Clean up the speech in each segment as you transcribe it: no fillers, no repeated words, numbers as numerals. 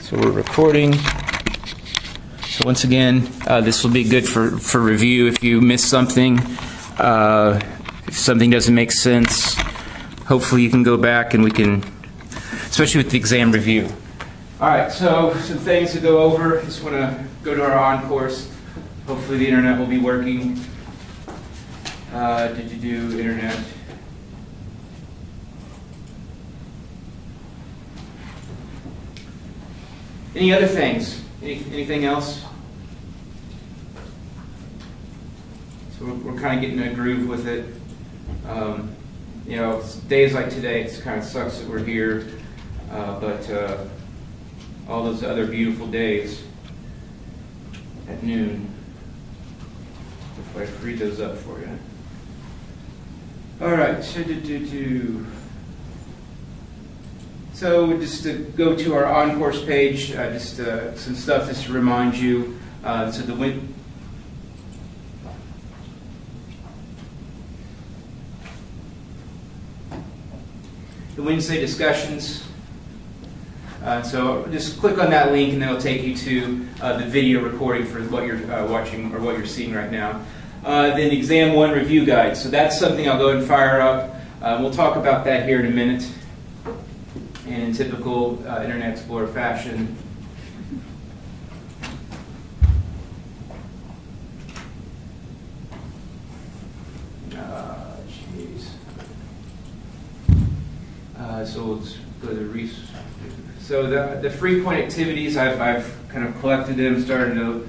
So we're recording. So once again, this will be good for review. If you miss something, if something doesn't make sense, hopefully you can go back and we can, especially with the exam review. All right, so some things to go over. Just want to go to our on course. Hopefully the internet will be working. Internet. Any other things? Anything else? So we're kind of getting a groove with it. You know, days like today, it kind of sucks that we're here, but all those other beautiful days at noon. If I read those up for you. All right. So just to go to our on-course page, just some stuff just to remind you. So the Wednesday discussions. So just click on that link and then it'll take you to the video recording for what you're watching or what you're seeing right now. Then Exam 1 review guide. So that's something I'll go ahead and fire up. We'll talk about that here in a minute. And in typical Internet Explorer fashion, so let's go to the resource. So the free point activities, I've kind of collected them, started to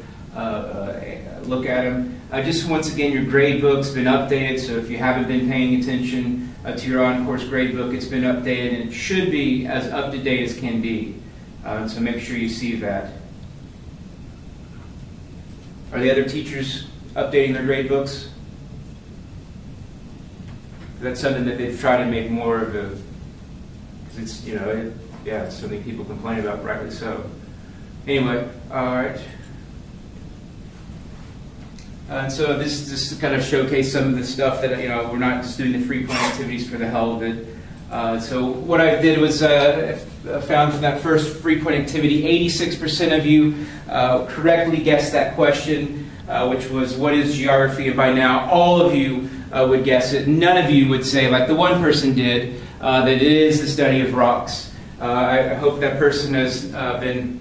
look at them. Just once again, your grade book's been updated, so if you haven't been paying attention to your on-course grade book, it's been updated, and it should be as up-to-date as can be. So make sure you see that. Are the other teachers updating their grade books? That's something that they've tried to make more of a, because it's, you know, yeah, it's something people complain about, rightly so. Anyway, all right. And so this is to kind of showcase some of the stuff that, you know, we're not just doing the free point activities for the hell of it. So what I did was found from that first free point activity, 86% of you correctly guessed that question, which was, what is geography? And by now, all of you would guess it. None of you would say, like the one person did, that it is the study of rocks. I hope that person has been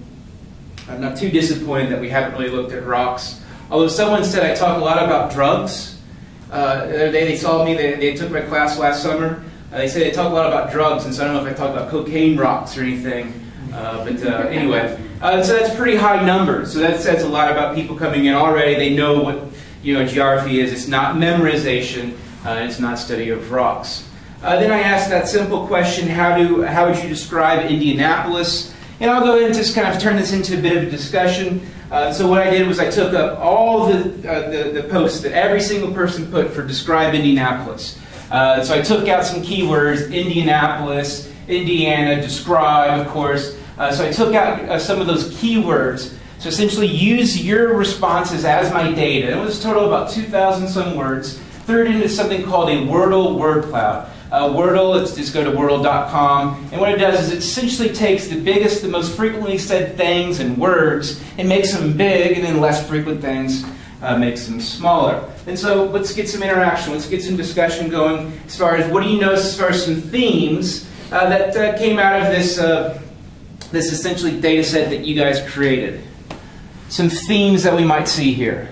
not too disappointed that we haven't really looked at rocks. Although someone said I talk a lot about drugs. The other day they saw me, they took my class last summer. They said they talk a lot about drugs, and so I don't know if I talk about cocaine rocks or anything. Anyway, so that's pretty high number. So that says a lot about people coming in already. They know what, you know, geography is. It's not memorization. It's not study of rocks. Then I asked that simple question, how would you describe Indianapolis? And I'll go ahead and just kind of turn this into a bit of a discussion. So what I did was I took up all the posts that every single person put for describe Indianapolis. So I took out some keywords, Indianapolis, Indiana, describe, of course. So I took out some of those keywords. So essentially use your responses as my data. It was a total of about 2,000 some words. Threw it into something called a Wordle word cloud. Wordle, let's just go to Wordle.com, and what it does is it essentially takes the biggest, the most frequently said things and words and makes them big, and then less frequent things makes them smaller. And so let's get some interaction, let's get some discussion going as far as what do you notice as far as some themes that came out of this, this essentially data set that you guys created. Some themes that we might see here.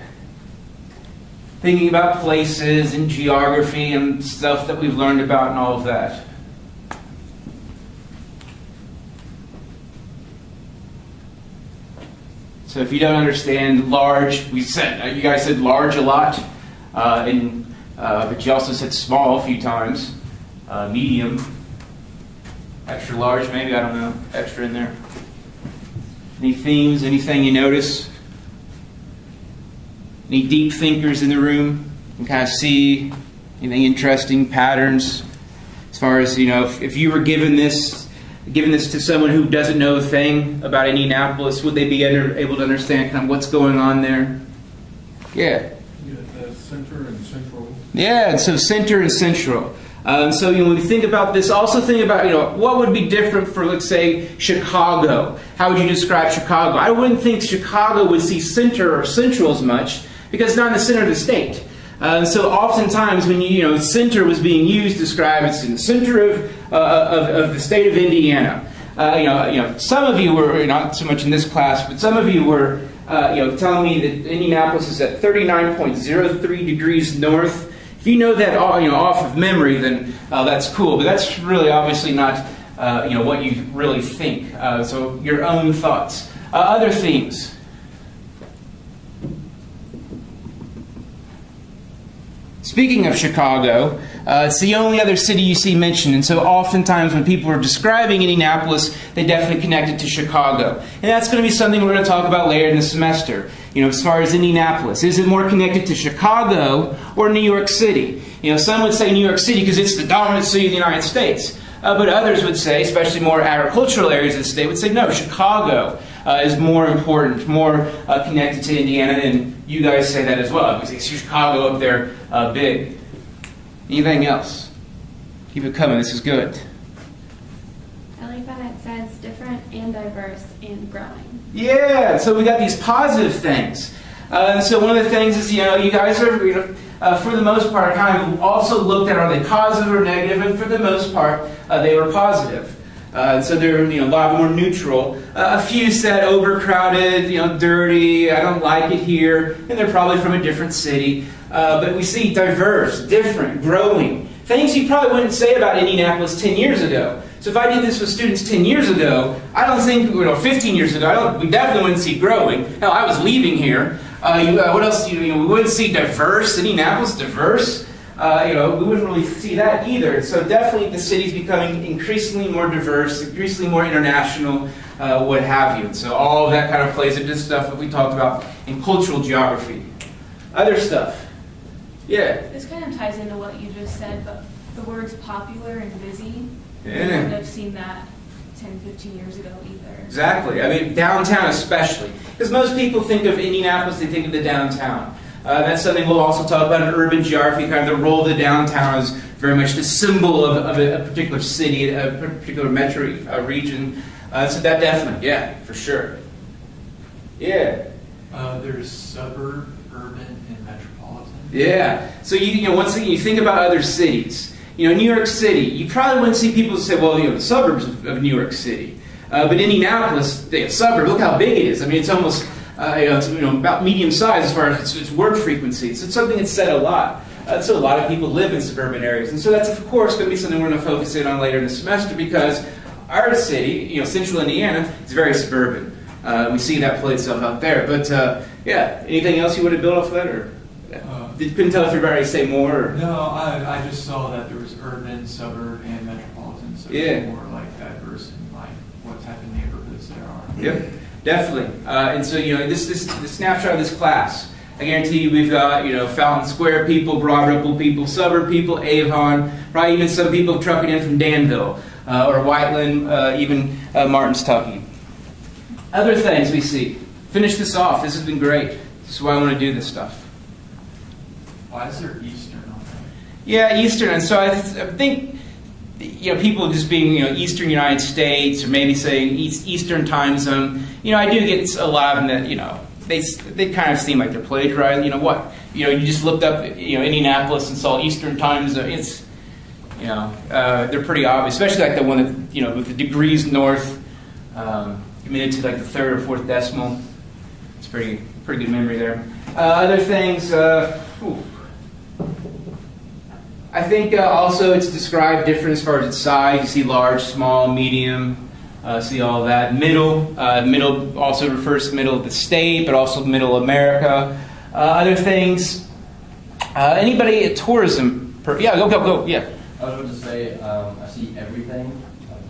Thinking about places and geography and stuff that we've learned about and all of that. So if you don't understand large, you guys said large a lot, but you also said small a few times. Medium, extra large maybe, I don't know, extra in there. Any themes, anything you notice? Any deep thinkers in the room? You can kind of see anything interesting, patterns, as far as, you know, if you were given this to someone who doesn't know a thing about Indianapolis, would they be able to understand kind of what's going on there? Yeah. Yeah, the center and central. Yeah, and so center and central. So when we think about this, also think about what would be different for, let's say, Chicago. How would you describe Chicago? I wouldn't think Chicago would see center or central as much because it's not in the center of the state. So oftentimes when center was being used to describe it's in the center of the state of Indiana. Some of you were not so much in this class, but some of you were telling me that Indianapolis is at 39.03 degrees north. If you know that off of memory, then that's cool. But that's really obviously not what you really think. So your own thoughts. Other themes. Speaking of Chicago, it's the only other city you see mentioned, and so oftentimes when people are describing Indianapolis, they definitely connect it to Chicago. And that's going to be something we're going to talk about later in the semester. As far as Indianapolis, is it more connected to Chicago or New York City? Some would say New York City because it's the dominant city of the United States. But others would say, especially more agricultural areas of the state, would say, no, Chicago is more important, more connected to Indiana, and you guys say that as well. Because Chicago up there big. Anything else? Keep it coming. This is good. I like that it says different and diverse and growing. Yeah, so we got these positive things. So one of the things is, you guys are, for the most part, kind of also looked at are they positive or negative, and for the most part, they were positive. So they're a lot more neutral. A few said overcrowded, dirty, I don't like it here, and they're probably from a different city. But we see diverse, different, growing. Things you probably wouldn't say about Indianapolis 10 years ago. So if I did this with students 10 years ago, I don't think, 15 years ago, we definitely wouldn't see growing. Hell, I was leaving here. What else? We wouldn't see diverse, Indianapolis diverse. We wouldn't really see that either. So definitely the city's becoming increasingly more diverse, increasingly more international, what have you. And so all of that kind of plays into stuff that we talked about in cultural geography. Other stuff. Yeah. This kind of ties into what you just said, but the words popular and busy, yeah. I wouldn't have seen that 10, 15 years ago either. Exactly. I mean, downtown especially. Because most people think of Indianapolis, they think of the downtown. That's something we'll also talk about in urban geography, kind of the role of the downtown is very much the symbol of a particular city, a particular metro region. So that definitely, yeah, for sure. Yeah. There's suburb, urban, and metropolitan. Yeah. So once again, you think about other cities. New York City, you probably wouldn't see people say, well, the suburbs of New York City. But Indianapolis, the suburb, look how big it is. I mean, it's almost it's about medium size as far as its word frequency. So it's something that's said a lot. So a lot of people live in suburban areas. And so that's, of course, going to be something we're going to focus in on later in the semester because our city, central Indiana, is very suburban. We see that play itself out there. But, yeah, anything else you want to build off of that? Or couldn't tell if you're ready to say more? Or? No, I just saw that there was urban, suburb, and metropolitan. So it's more like diverse in like what type of neighborhoods there are. Yep, definitely. And so, the snapshot of this class, I guarantee you we've got, Fountain Square people, Broad Ripple people, suburb people, Avon, probably even some people trucking in from Danville or Whiteland, even Martin's Tucky. Other things we see. Finish this off. This has been great. This is why I want to do this stuff. Why is there Eastern on there? Yeah, Eastern. And so I think, people just being, Eastern United States or maybe saying Eastern time zone, I do get a lot of them that, they kind of seem like they're plagiarized. You just looked up, Indianapolis and saw Eastern time zone. It's, they're pretty obvious, especially like the one that, with the degrees north, committed to like the third or fourth decimal. It's pretty good memory there. Other things, I think also it's described different as far as its size. You see large, small, medium, see all that. Middle also refers to middle of the state, but also middle America. Other things, anybody at tourism? Yeah, go, yeah. I was going to say, I see everything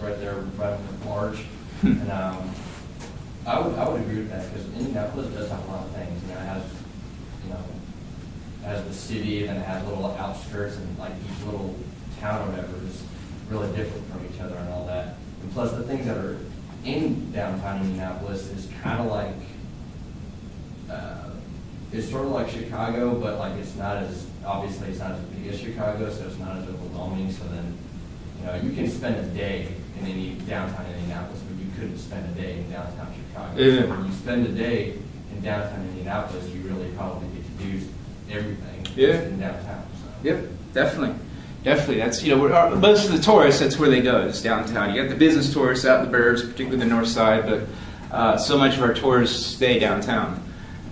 right there, right on the large. And I would agree with that because Indianapolis does have a lot of things. It has the city, and then it has little outskirts, and like each little town or whatever is really different from each other and all that. And plus, the things that are in downtown Indianapolis is kind of like it's sort of like Chicago, but like it's not as, obviously it's not as big as Chicago, so it's not as overwhelming. So then, you know, you can spend a day in any downtown Indianapolis, but you couldn't spend a day in downtown Chicago. Yeah. So when you spend a day in downtown Indianapolis, you really probably get to do everything in downtown. So. Yep, definitely. Definitely. That's, you know, most of the tourists, that's where they go, is downtown. You got the business tourists out in the burbs, particularly the north side, but so much of our tourists stay downtown.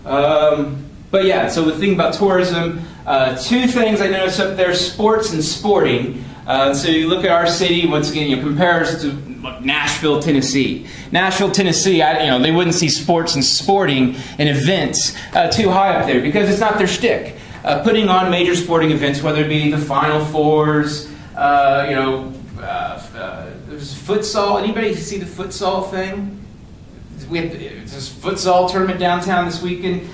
But yeah, so the thing about tourism, two things I noticed up there, sports and sporting. So you look at our city, once again, you compare us to Nashville, Tennessee. Nashville, Tennessee, they wouldn't see sports and sporting and events too high up there because it's not their shtick. Putting on major sporting events, whether it be the Final Fours, there's futsal. Anybody see the futsal thing? We have this futsal tournament downtown this weekend.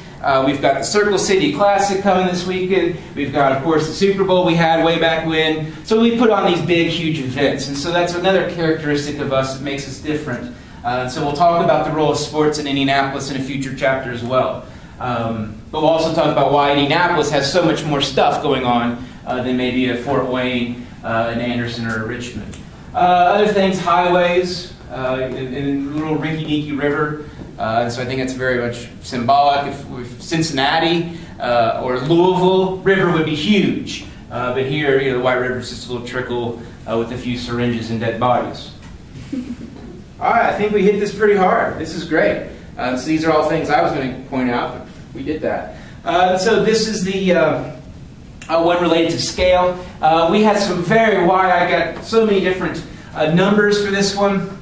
We've got the Circle City Classic coming this weekend. We've got, of course, the Super Bowl we had way back when. So we put on these big, huge events. And so that's another characteristic of us that makes us different. So we'll talk about the role of sports in Indianapolis in a future chapter as well. But we'll also talk about why Indianapolis has so much more stuff going on than maybe a Fort Wayne, an Anderson, or a Richmond. Other things, highways, in little rinky-dinky river. So I think it's very much symbolic. If Cincinnati or Louisville, river would be huge. But here, the White River is just a little trickle with a few syringes and dead bodies. All right, I think we hit this pretty hard. This is great. So these are all things I was going to point out, but we did that. So this is the one related to scale. We had some very wide, I got so many different numbers for this one,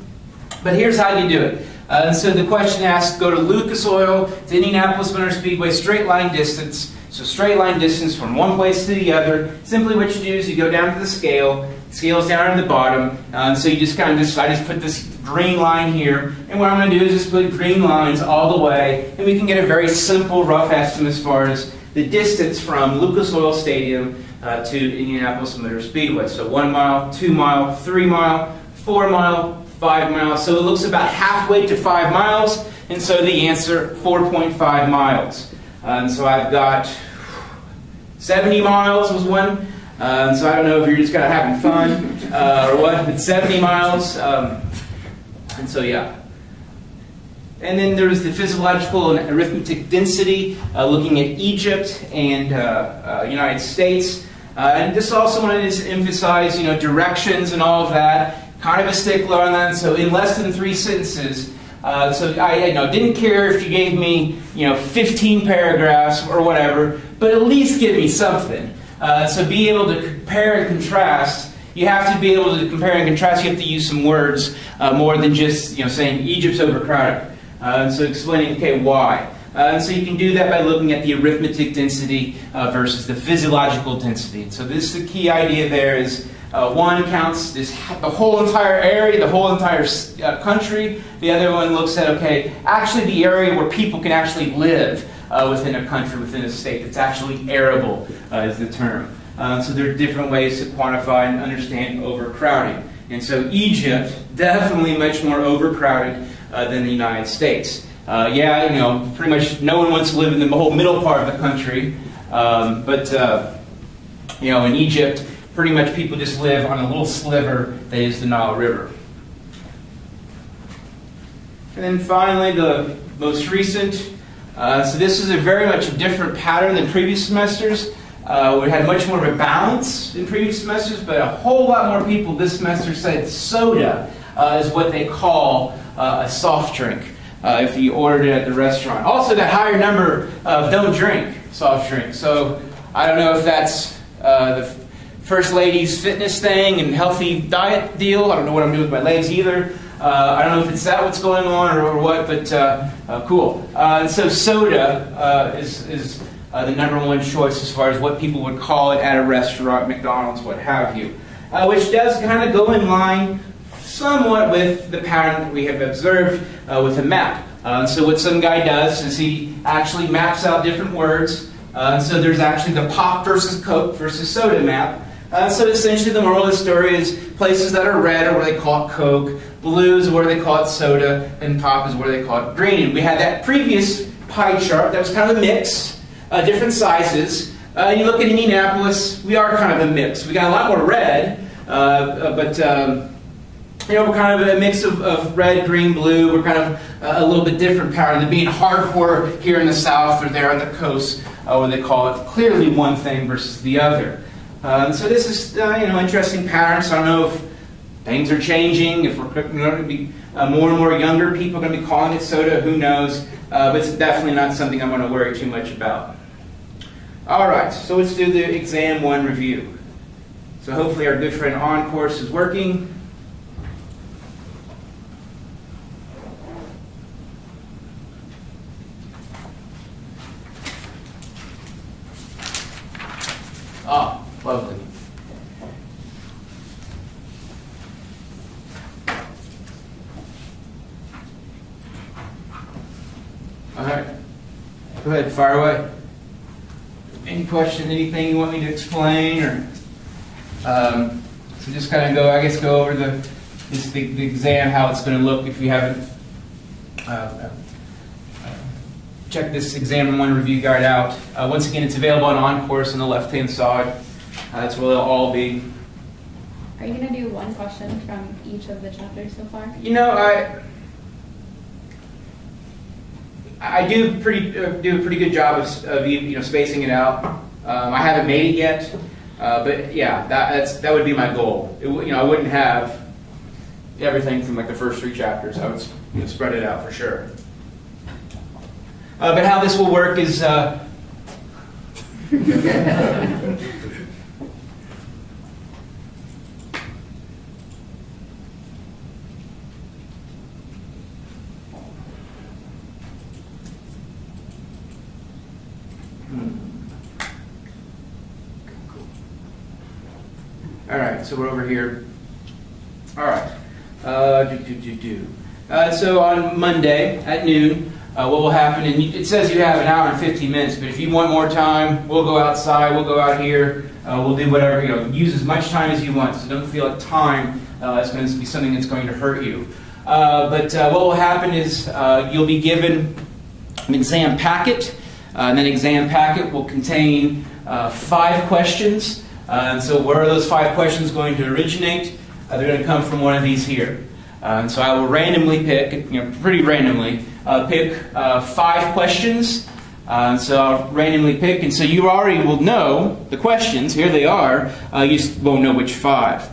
but here's how you do it. So the question asks, go to Lucas Oil to Indianapolis Motor Speedway, straight line distance. So straight line distance from one place to the other. Simply what you do is you go down to the scale. Scale's down at the bottom. So you just kind of I just put this green line here. And what I'm going to do is just put green lines all the way. And we can get a very simple rough estimate as far as the distance from Lucas Oil Stadium to Indianapolis Motor Speedway. So 1 mile, 2 mile, 3 mile, 4 mile, 5 miles. So it looks about halfway to 5 miles. And so the answer, 4.5 miles. And so I've got 70 miles was one. So I don't know if you're just kind of having fun or what, but 70 miles. And so, yeah. And then there's the physiological and arithmetic density, looking at Egypt and United States. And just also wanted to emphasize, directions and all of that. Kind of a stickler on that. So in less than 3 sentences, so I didn't care if you gave me 15 paragraphs or whatever, but at least give me something. So be able to compare and contrast. You have to be able to compare and contrast. You have to use some words more than just saying Egypt's overcrowded. So explaining, okay, why. So you can do that by looking at the arithmetic density versus the physiological density. And so this is the key idea there is one counts the whole entire area, the whole entire country. The other one looks at, okay, actually the area where people can actually live within a country, within a state that's actually arable is the term. So there are different ways to quantify and understand overcrowding. And so Egypt, definitely much more overcrowded than the United States. Pretty much no one wants to live in the whole middle part of the country. In Egypt, pretty much people just live on a little sliver that is the Nile River. And then finally, the most recent. So this is a very much different pattern than previous semesters. We had much more of a balance in previous semesters, but a whole lot more people this semester said soda is what they call a soft drink if you ordered it at the restaurant. Also, that higher number of don't drink soft drinks. So I don't know if that's the First Lady's fitness thing and healthy diet deal. I don't know what I'm doing with my legs either. I don't know if it's that what's going on or what, but cool. So soda is the #1 choice as far as what people would call it at a restaurant, McDonald's, what have you. Which does kind of go in line somewhat with the pattern that we have observed with a map. So what some guy does is he actually maps out different words. So there's actually the pop versus Coke versus soda map. So essentially the moral of the story is places that are red are where they call it Coke, blue is where they call it soda, and pop is where they call it green. And we had that previous pie chart that was kind of a mix. different sizes. You look at Indianapolis, we are kind of a mix. We got a lot more red, but you know, we're kind of a mix of red, green, blue. We're kind of a little bit different pattern than being hardcore here in the South or there on the coast, where they call it clearly one thing versus the other. So this is you know, interesting pattern. So I don't know if things are changing, if we're going to be more and more younger people going to be calling it soda, who knows? But it's definitely not something I'm going to worry too much about. All right, so let's do the exam 1 review. So hopefully our good friend on course is working. Ah, lovely. All right, go ahead, fire away. Any question, anything you want me to explain, or so just kind of go over the exam, how it's going to look if you haven't checked this exam 1 review guide out. Once again, it's available on course on the left-hand side. That's where they'll all be. Are you going to do one question from each of the chapters so far? You know, I do a pretty good job of you know, spacing it out. I haven't made it yet, but yeah, that would be my goal. You know, I wouldn't have everything from like the first 3 chapters. I would, you know, spread it out for sure. But how this will work is all right, so we're over here. All right. So on Monday at noon, what will happen, and it says you have an hour and 15 minutes, but if you want more time, we'll go outside, we'll go out here, we'll do whatever, you know, use as much time as you want, so don't feel like time is going to be something that's going to hurt you. But what will happen is you'll be given an exam packet, and that exam packet will contain 5 questions. And so where are those 5 questions going to originate? They're going to come from one of these here. And so I will randomly pick, you know, pretty randomly, pick 5 questions. So I'll randomly pick, and so you already will know the questions. Here they are. You just won't know which 5.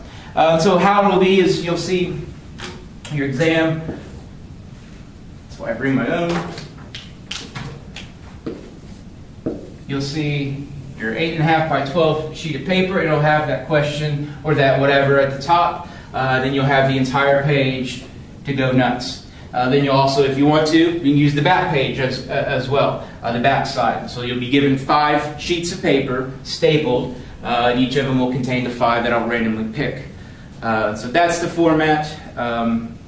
So how it will be is you'll see your exam. That's why I bring my own. You'll see your 8.5 by 12 sheet of paper. It'll have that question or that whatever at the top. Then you'll have the entire page to go nuts. Then you'll also, if you want to, you can use the back page as well, the back side. So you'll be given 5 sheets of paper stapled, and each of them will contain the 5 that I'll randomly pick. So that's the format, and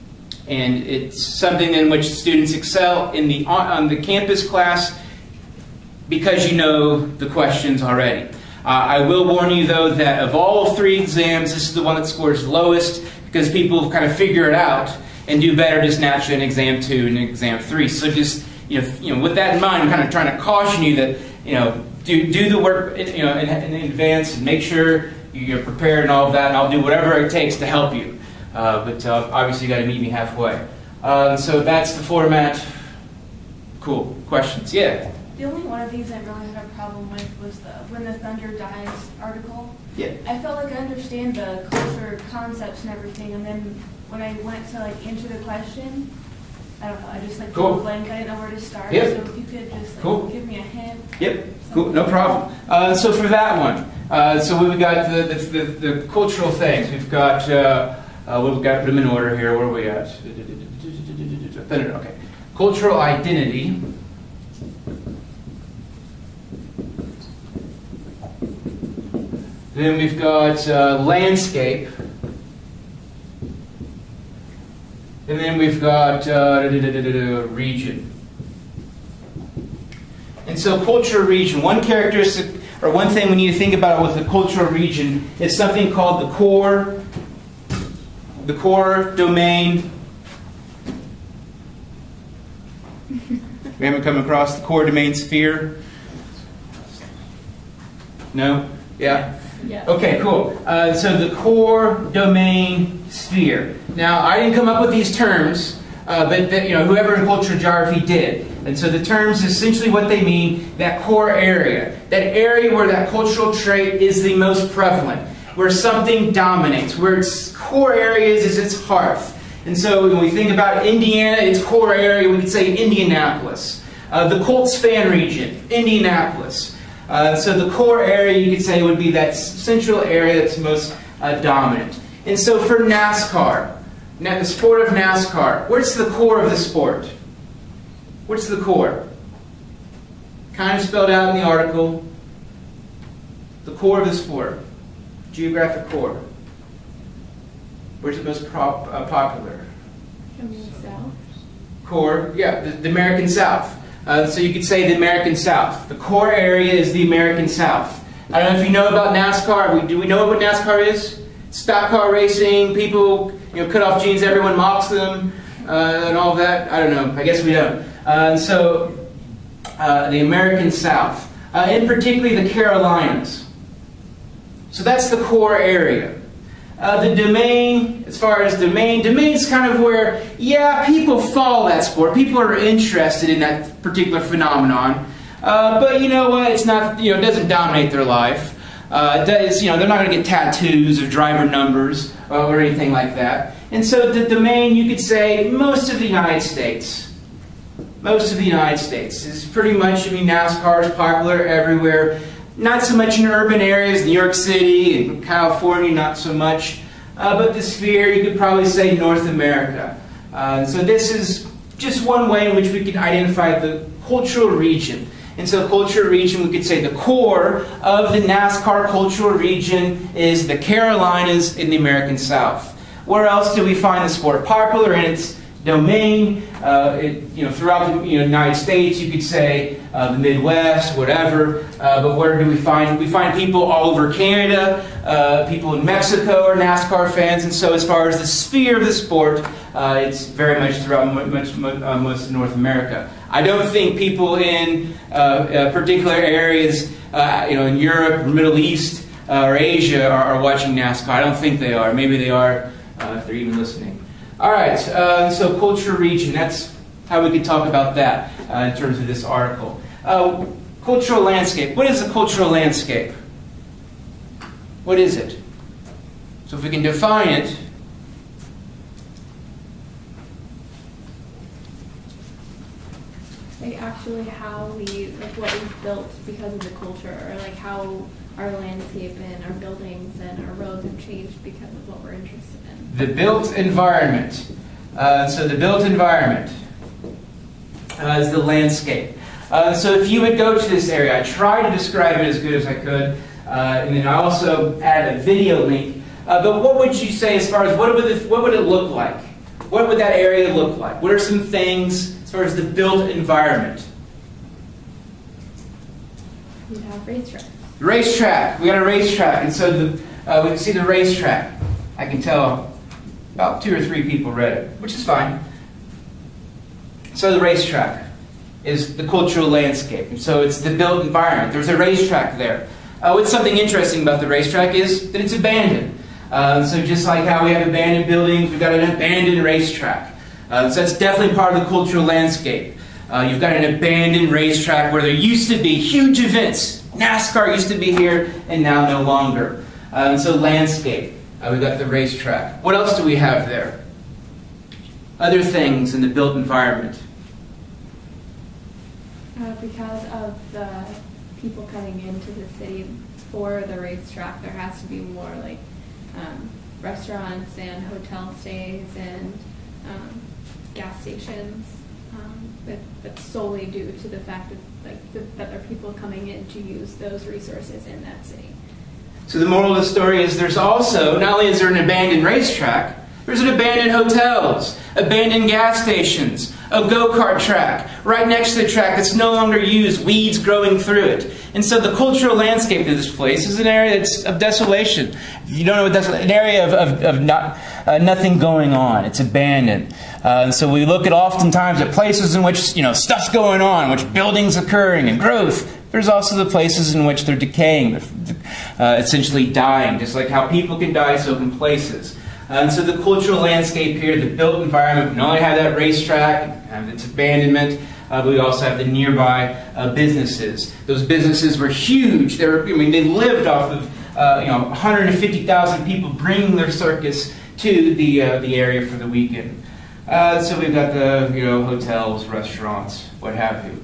it's something in which students excel in on the campus class because you know the questions already. I will warn you, though, that of all 3 exams, this is the one that scores lowest because people kind of figure it out and do better just naturally in exam 2 and exam 3. So just you know, with that in mind, I'm kind of trying to caution you that do the work in advance and make sure you're prepared and all of that, and I'll do whatever it takes to help you. But obviously, you got to meet me halfway. So that's the format. Cool. Questions? Yeah. The only one of these I really had a problem with was the When the Thunder Dies article. Yeah. I felt like I understand the culture concepts and everything, and then when I went to like answer the question, I don't know, I just like cool. blank. I didn't know where to start. Yep. So if you could just like, cool. give me a hint. Yep. Cool. No problem. So for that one, so we've got the cultural things. We've got we've got to put them in order here. Where are we at? Okay. Cultural identity. Then we've got landscape. And then we've got region. And so cultural region, one characteristic, or one thing we need to think about with the cultural region is something called the core domain. We haven't come across the core domain sphere. No? Yeah? Yes. Okay, cool. So the core domain sphere. Now, I didn't come up with these terms, but whoever in cultural geography did. And so the terms, essentially what they mean, that core area. That area where that cultural trait is the most prevalent. Where something dominates. Where its core area is its hearth. And so when we think about Indiana, its core area, we could say Indianapolis. The Colts fan region, Indianapolis. So the core area, you could say, would be that central area that's most dominant. And so for NASCAR, now the sport of NASCAR, where's the core of the sport? What's the core? Kind of spelled out in the article. The core of the sport. Geographic core. Where's it most popular? From the south. Core, yeah, the American South. So you could say the American South. The core area is the American South. I don't know if you know about NASCAR. Do we know what NASCAR is? Stock car racing, people, cut off jeans, everyone mocks them, and all that. I don't know. I guess we don't. So the American South, and particularly the Carolinas. So that's the core area. The domain, as far as domain's kind of where, yeah, people follow that sport. People are interested in that particular phenomenon. But you know what? It's not, it doesn't dominate their life. They're not going to get tattoos or driver numbers or anything like that. And so the domain, you could say, most of the United States. Most of the United States is pretty much, NASCAR is popular everywhere. Not so much in urban areas, New York City and California, not so much. But the sphere, you could probably say North America. So this is just one way in which we could identify the cultural region. And so cultural region, we could say the core of the NASCAR cultural region is the Carolinas in the American South. Where else do we find the sport popular in its domain? Throughout the United States, you could say the Midwest, whatever. But where do we find? We find people all over Canada. People in Mexico are NASCAR fans. And so as far as the sphere of the sport, it's very much throughout most of North America. I don't think people in particular areas, in Europe or Middle East or Asia are watching NASCAR. I don't think they are. Maybe they are if they're even listening. All right, so cultural region, that's how we could talk about that in terms of this article. Cultural landscape. What is a cultural landscape? What is it? So if we can define it, Actually how what we've built because of the culture, or how our landscape and our buildings and our roads have changed because of what we're interested in. The built environment. So the built environment is the landscape. So if you would go to this area, I tried to describe it as good as I could, and then I also added a video link. But what would you say as far as what would it look like? What would that area look like? What are some things as far as the built environment? You'd have racetracks. Racetrack. We got a racetrack, and so we can see the racetrack. I can tell about 2 or 3 people read it, which is fine. So the racetrack is the cultural landscape. And so it's the built environment. There's a racetrack there. What's something interesting about the racetrack is that it's abandoned. So just like how we have abandoned buildings, we've got an abandoned racetrack. So that's definitely part of the cultural landscape. You've got an abandoned racetrack where there used to be huge events. NASCAR used to be here, and now no longer. So landscape. We've got the racetrack. What else do we have there? Other things in the built environment. Because of the people coming into the city for the racetrack, there has to be more restaurants and hotel stays and gas stations. That's solely due to the fact that there are people coming in to use those resources in that city. So the moral of the story is there's also, not only is there an abandoned racetrack, there's an abandoned hotels, abandoned gas stations, a go-kart track, right next to the track that's no longer used, weeds growing through it. And so the cultural landscape of this place is an area that's of desolation. If you don't know what that's, an area of nothing going on. It's abandoned. And so we look at oftentimes at places in which stuff's going on, which buildings occurring and growth. there's also the places in which they're decaying, essentially dying. Just like how people can die, so can places. And so the cultural landscape here, the built environment, we not only have that racetrack, have its abandonment, but we also have the nearby businesses. Those businesses were huge. They lived off of 150,000 people bringing their circus to the area for the weekend. So we've got the hotels, restaurants, what have you.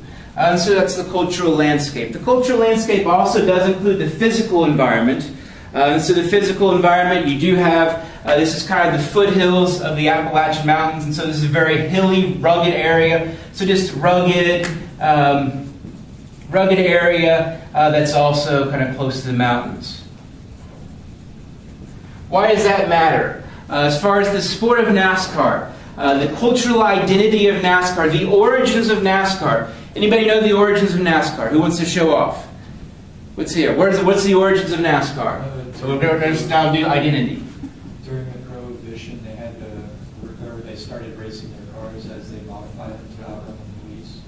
So that's the cultural landscape. The cultural landscape also does include the physical environment. So the physical environment, you do have, this is kind of the foothills of the Appalachian Mountains, and so this is a very hilly, rugged area. So just rugged area that's also kind of close to the mountains. Why does that matter? As far as the sport of NASCAR, the cultural identity of NASCAR, the origins of NASCAR. Anybody know the origins of NASCAR? Who wants to show off? What's here? What's the origins of NASCAR? So we're going to now do identity. During the Prohibition, they started racing their cars as they modified them to outrun the police.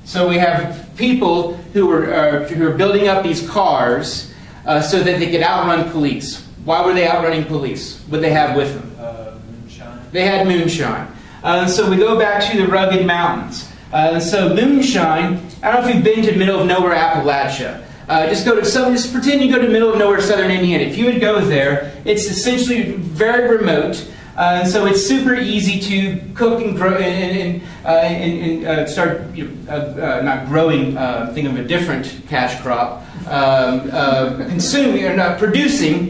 So we have people who are building up these cars so that they could outrun police. Why were they outrunning police? What did they have with them? Moonshine. They had moonshine. So we go back to the rugged mountains. So moonshine, I don't know if you've been to middle of nowhere Appalachia. Just pretend you go to middle of nowhere southern Indiana. If you would go there, it's essentially very remote. And so it's super easy to cook and grow and start not growing. Think of a different cash crop.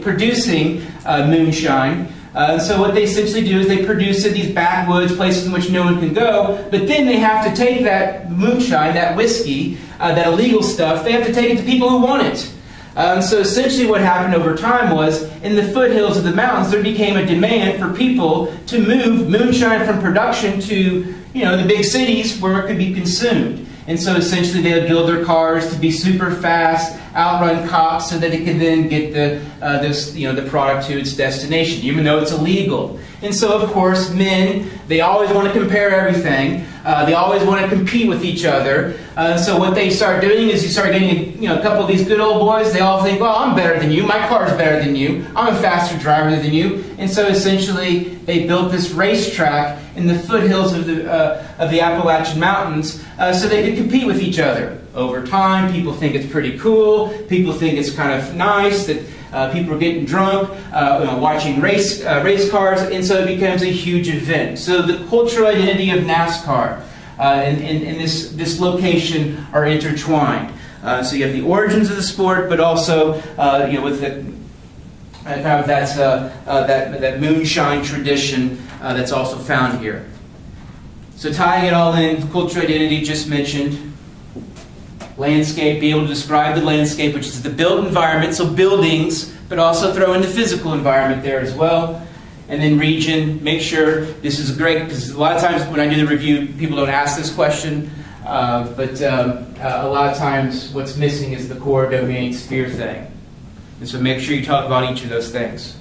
Producing moonshine. So what they essentially do is they produce in these backwoods, places in which no one can go, but then they have to take that moonshine, that whiskey, that illegal stuff, they have to take it to people who want it. So essentially what happened over time was, in the foothills of the mountains, there became a demand for people to move moonshine from production to, the big cities where it could be consumed. And so essentially they would build their cars to be super fast, outrun cops, so that it could then get the product to its destination, even though it's illegal. And so, of course, men, they always want to compare everything. They always want to compete with each other. So what they start doing is you start getting a couple of these good old boys. They all think, well, I'm better than you. My car's better than you. I'm a faster driver than you. And so essentially they built this racetrack in the foothills of the Appalachian Mountains so they could compete with each other. Over time, people think it's pretty cool. People think it's kind of nice that people are getting drunk, watching race cars, and so it becomes a huge event. So the cultural identity of NASCAR and this location are intertwined. So you have the origins of the sport, but also with the kind of that moonshine tradition that's also found here. So tying it all in, cultural identity just mentioned. Landscape, be able to describe the landscape, which is the built environment, so buildings, but also throw in the physical environment there as well. And then region, make sure, this is great, because a lot of times when I do the review, people don't ask this question, but a lot of times what's missing is the core domain sphere thing. And so make sure you talk about each of those things.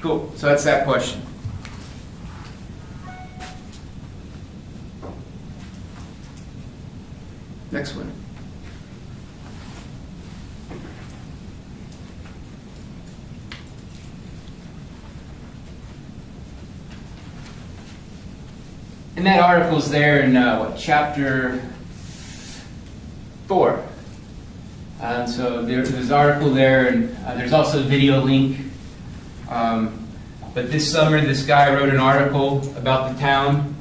Cool, so that's that question. Next one. And that article's there in chapter 4. So there's an article there, and there's also a video link. But this summer, this guy wrote an article about the town.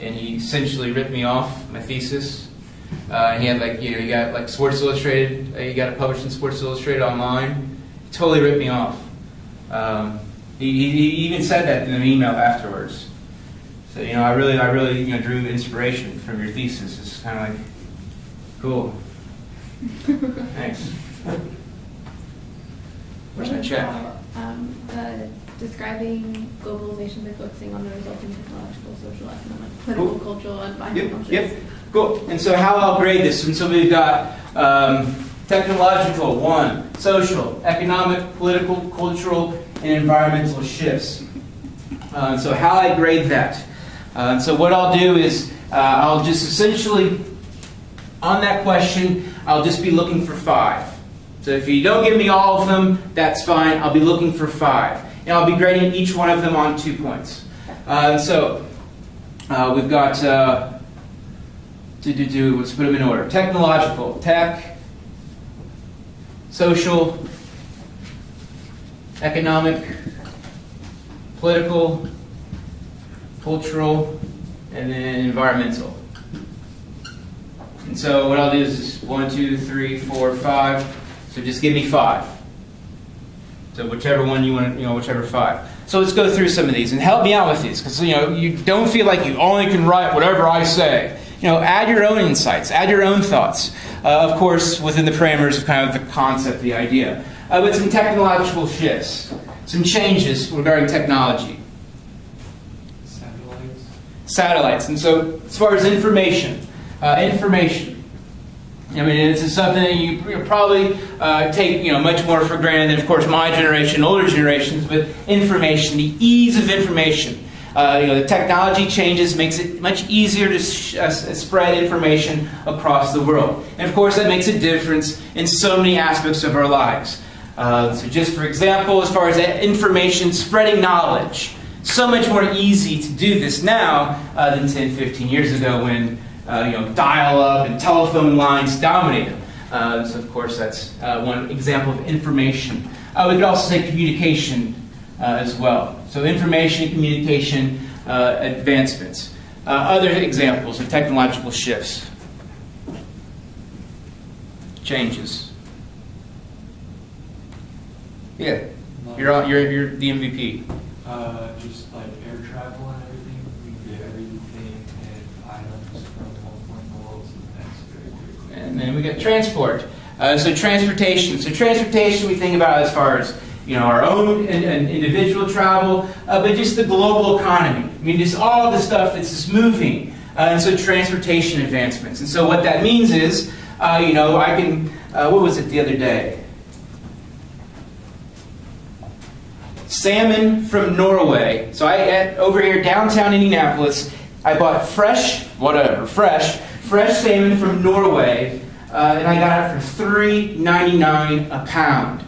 And he essentially ripped me off my thesis. He had he got Sports Illustrated. He got it published in Sports Illustrated online. He totally ripped me off. He even said that in an email afterwards. So I really drew inspiration from your thesis. It's kind of like cool. Thanks. Where's my check? Describing globalization by focusing on the resulting technological, social, economic, political, cultural, and environmental shifts. Yep. Cool. And so how I'll grade this. And so we've got technological, 1, social, economic, political, cultural, and environmental shifts. So how I grade that. And so what I'll do is I'll just essentially, on that question, I'll just be looking for 5. So if you don't give me all of them, that's fine. I'll be looking for 5. And I'll be grading each one of them on 2 points. So we've got, let's put them in order. Technological, tech, social, economic, political, cultural, and then environmental. And so what I'll do is 1, 2, 3, 4, 5. So just give me 5. So whichever one you want, whichever 5. So let's go through some of these and help me out with these, because you don't feel like you only can write whatever I say. Add your own insights, add your own thoughts. Of course, within the parameters of kind of the concept, the idea. But some technological shifts, some changes regarding technology. Satellites. And so, as far as information, I mean, this is something that you probably take much more for granted than, of course, my generation, older generations. But information, the ease of information. The technology changes, makes it much easier to spread information across the world. And of course, that makes a difference in so many aspects of our lives. So just for example, as far as information, spreading knowledge. So much more easy to do this now than 10, 15 years ago when dial-up and telephone lines dominated. So of course, that's one example of information. We could also say communication as well. So information and communication advancements. Other examples of technological shifts. Changes. Yeah, you're the MVP. Just like air travel and everything, we can get everything and items from one point in the world to the next very quickly. And then we got transport. So transportation. So transportation we think about as far as our own and individual travel, but just the global economy. I mean, just all the stuff that's just moving. And so transportation advancements. And so what that means is, I can, what was it the other day? Salmon from Norway. So over here downtown Indianapolis, I bought fresh salmon from Norway, and I got it for $3.99 a pound.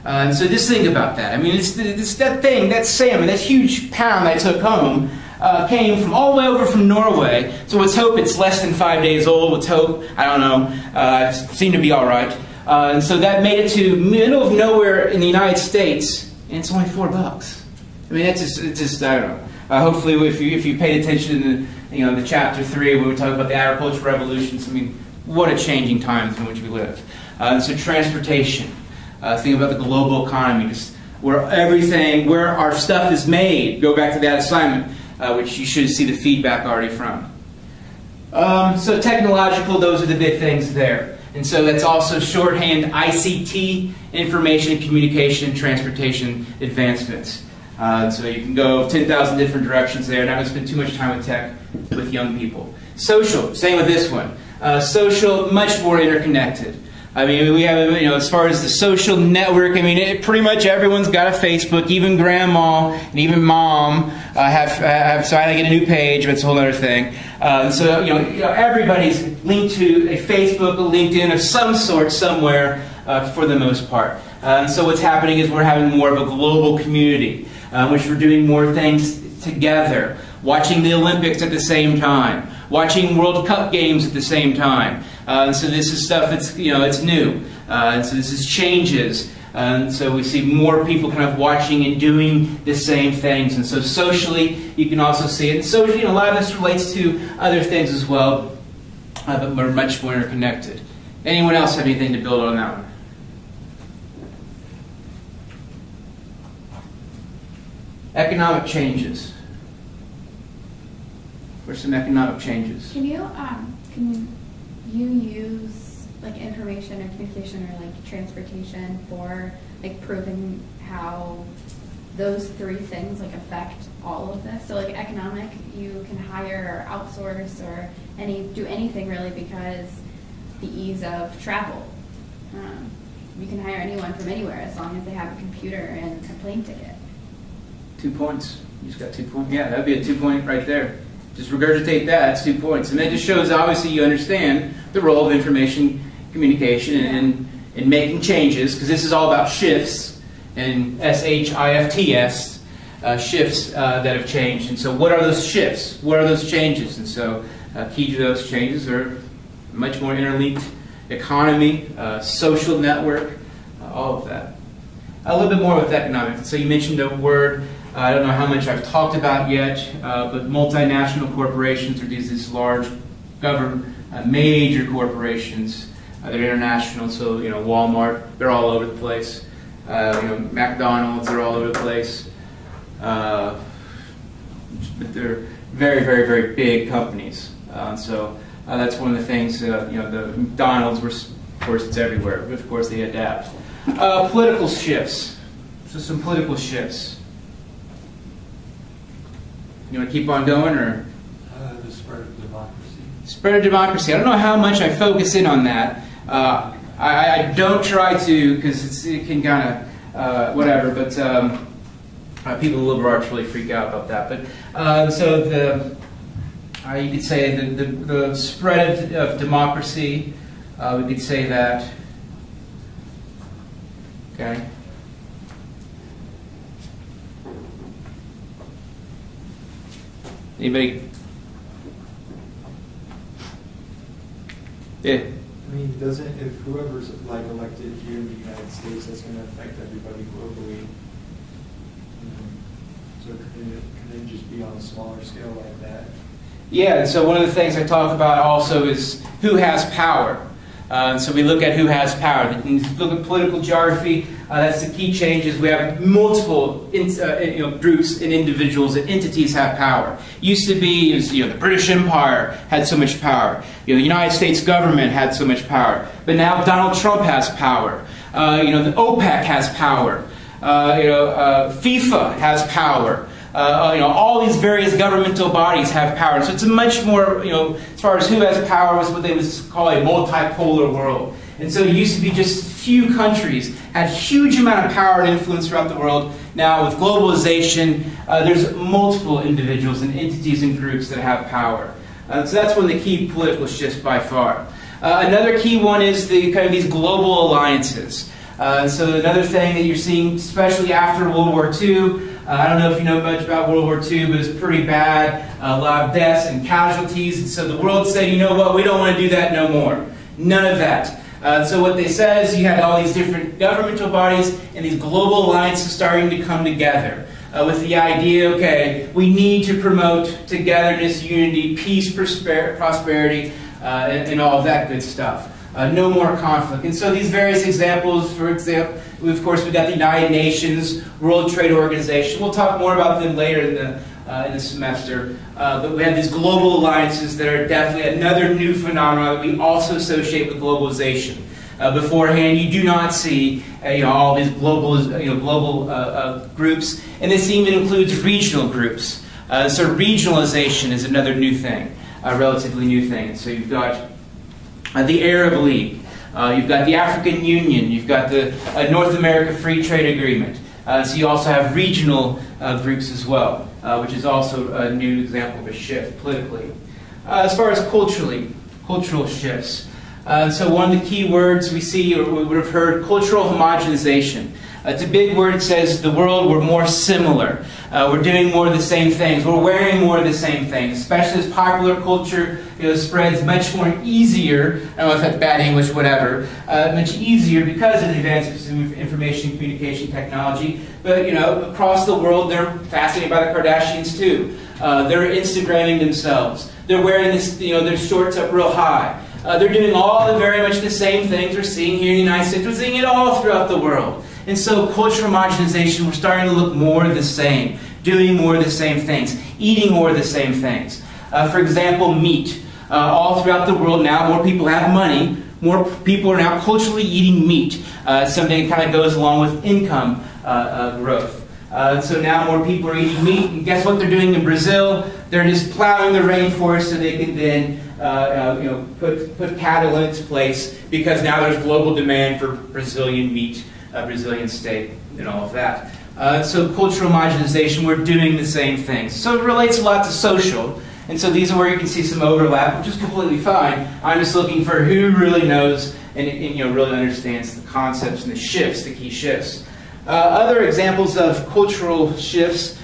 And so just think about that. I mean, that salmon, that huge pound I took home, came from all the way over from Norway. So let's hope it's less than 5 days old. Let's hope, I don't know, seemed to be all right. And so that made it to middle of nowhere in the United States, and it's only $4. I mean, it's just I don't know. Hopefully, if you paid attention to the chapter 3 when we talk about the agricultural revolutions, I mean, what a changing times in which we live. So transportation. Think about the global economy, just where our stuff is made. Go back to that assignment, which you should see the feedback already from. So technological, those are the big things there. And so that's also shorthand ICT, information and communication, transportation advancements. So you can go 10,000 different directions there. Not going to spend too much time with tech with young people. Social, same with this one. Social, much more interconnected. I mean, we have, as far as the social network, I mean, pretty much everyone's got a Facebook, even grandma and even mom so I get a new page, but it's a whole other thing. So, everybody's linked to a Facebook, a LinkedIn of some sort somewhere for the most part. So what's happening is we're having more of a global community, which we're doing more things together, watching the Olympics at the same time, watching World Cup games at the same time. So this is stuff that's, it's new. So this is changes. So we see more people kind of watching and doing the same things. And so socially, you can also see it. And socially, a lot of this relates to other things as well, but we're much more interconnected. Anyone else have anything to build on that one? Economic changes. Where's some economic changes? Can you use like information and communication or like transportation for like proving how those 3 things like affect all of this? So like economic, you can hire or outsource or do anything really because the ease of travel. You can hire anyone from anywhere as long as they have a computer and a plane ticket. 2 points. You just got 2 points. Yeah, that'd be a 2 point right there. Just regurgitate that. That's 2 points. And that just shows, obviously, you understand the role of information communication and making changes, because this is all about shifts, and S-H-I-F-T-S, shifts that have changed. And so what are those shifts? What are those changes? And so key to those changes are a much more interlinked economy, social network, all of that. A little bit more with economics. So you mentioned a word, I don't know how much I've talked about yet, but multinational corporations are these large government, major corporations. They're international, so Walmart, they're all over the place. McDonald's, they're all over the place. But they're very, very, very big companies. So that's one of the things. The McDonald's, of course, it's everywhere. But of course, they adapt. Political shifts. So some political shifts. You want to keep on going, or The spread of democracy. Spread of democracy. I don't know how much I focus in on that. I don't try to, because it can kind of whatever. But people in liberal arts really freak out about that. But so you could say the spread of democracy. We could say that. Okay. Anybody? Yeah. I mean, if whoever's elected here in the United States, that's going to affect everybody globally. So can it just be on a smaller scale like that? Yeah, and so one of the things I talk about also is who has power. And so we look at who has power. You look at political geography. That's the key changes. We have multiple groups and individuals and entities have power. Used to be, the British Empire had so much power. The United States government had so much power. But now Donald Trump has power. The OPEC has power. FIFA has power. All these various governmental bodies have power. So it's a much more, as far as who has power, was what they would call a multipolar world. And so it used to be just few countries had huge amount of power and influence throughout the world. Now with globalization, there's multiple individuals and entities and groups that have power. So that's one of the key political shifts by far. Another key one is the kind of these global alliances. So another thing that you're seeing, especially after World War II, I don't know if you know much about World War II, but it's pretty bad. A lot of deaths and casualties. And so the world said, you know what, we don't want to do that no more. None of that. So what they said is you had all these different governmental bodies and these global alliances starting to come together with the idea, okay, we need to promote togetherness, unity, peace, prosperity, and all of that good stuff. No more conflict. And so these various examples, for example, of course, we've got the United Nations, World Trade Organization. We'll talk more about them later in the semester. But we have these global alliances that are definitely another new phenomenon that we also associate with globalization. Beforehand, you do not see all these global groups, and this even includes regional groups. So regionalization is another new thing, a relatively new thing. So you've got the Arab League, you've got the African Union, you've got the North America Free Trade Agreement. So you also have regional groups as well, which is also a new example of a shift politically. As far as cultural shifts. So one of the key words we see, or we would have heard, cultural homogenization. It's a big word. It says the world, we're more similar. We're doing more of the same things. We're wearing more of the same things. Especially as popular culture spreads much more easier. I don't know if that's bad English, whatever. Much easier because of the advances in information and communication technology. But across the world, they're fascinated by the Kardashians too. They're Instagramming themselves. They're wearing this, their shorts up real high. They're doing all the very much the same things we're seeing here in the United States. We're seeing it all throughout the world. And so cultural homogenization, we're starting to look more the same, doing more of the same things, eating more of the same things. For example, meat. All throughout the world now, more people have money. More people are now culturally eating meat. Something that kind of goes along with income growth. So now more people are eating meat. And guess what they're doing in Brazil? They're just plowing the rainforest so they can then put cattle in its place, because now there's global demand for Brazilian meat, Brazilian steak, and all of that. So cultural homogenization, we're doing the same things. So it relates a lot to social. And so these are where you can see some overlap, which is completely fine. I'm just looking for who really knows and really understands the concepts and the shifts, the key shifts. Other examples of cultural shifts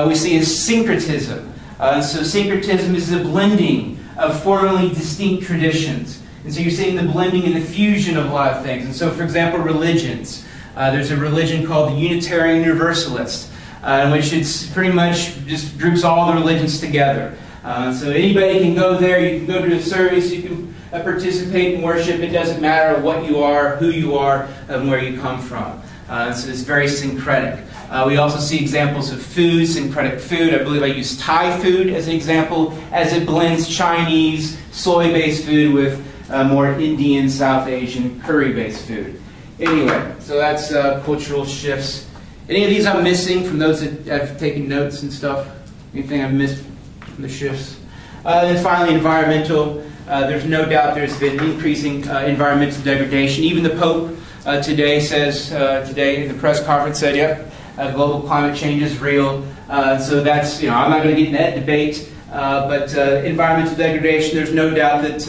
we see is syncretism. So syncretism is the blending of formerly distinct traditions. And so you're seeing the blending and the fusion of a lot of things. And so, for example, religions. There's a religion called the Unitarian Universalist, in which it's pretty much just groups all the religions together. So anybody can go there, you can go to a service, you can participate in worship. It doesn't matter what you are, who you are, and where you come from. So it's very syncretic. We also see examples of food, syncretic food. I believe I use Thai food as an example, as it blends Chinese, soy-based food with more Indian, South Asian, curry-based food. Anyway, so that's cultural shifts. Any of these I'm missing from those that have taken notes and stuff? Anything I've missed from the shifts? Then finally, environmental. There's no doubt there's been increasing environmental degradation. Even the Pope today says, today in the press conference said, yep, global climate change is real. So that's, I'm not going to get in that debate. But environmental degradation, there's no doubt that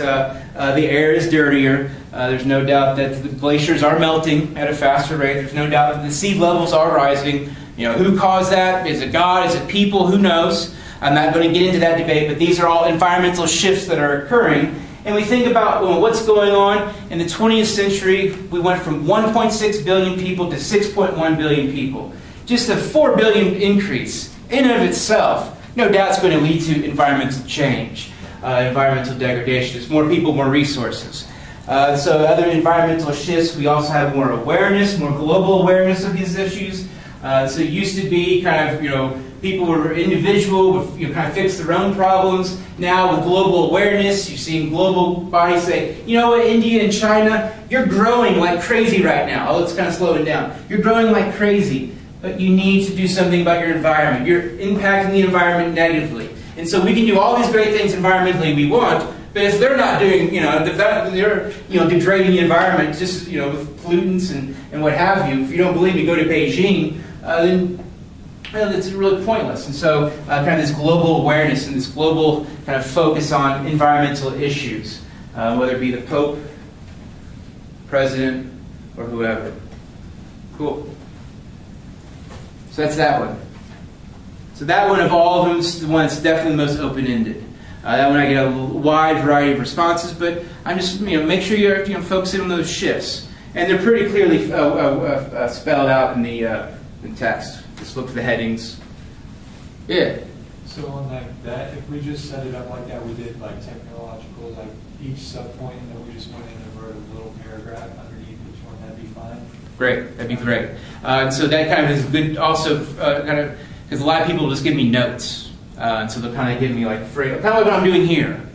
the air is dirtier. There's no doubt that the glaciers are melting at a faster rate. There's no doubt that the sea levels are rising. Who caused that? Is it God? Is it people? Who knows? I'm not going to get into that debate, but these are all environmental shifts that are occurring. And we think about what's going on. In the 20th century, we went from 1.6 billion people to 6.1 billion people. Just a 4 billion increase in and of itself, no doubt, it's going to lead to environmental change, environmental degradation. There's more people, more resources. So other environmental shifts, we also have more awareness, more global awareness of these issues. So it used to be kind of, people were individual, would kind of fix their own problems. Now with global awareness, you're seeing global bodies say, you know what, India and China, you're growing like crazy right now. Oh, let's kind of slow it down. You're growing like crazy, but you need to do something about your environment. You're impacting the environment negatively. And so we can do all these great things environmentally we want, but if they're not doing, if they're, degrading the environment just, with pollutants and what have you, if you don't believe me, go to Beijing, then it's really pointless. And so kind of this global awareness and this global kind of focus on environmental issues, whether it be the Pope, President, or whoever. Cool. So that's that one. So that one of all of them is the one that's definitely the most open-ended. That one I get a wide variety of responses, but I'm just, make sure you're focusing on those shifts. And they're pretty clearly spelled out in the text. Just look for the headings. Yeah. So on that, if we just set it up like that, we did like technological, like each subpoint, and then we just went in and wrote a little paragraph underneath each one, that'd be fine? Great, that'd be great. So that kind of is good also, because a lot of people just give me notes. And so they'll kind of give me like, kind of like what I'm doing here.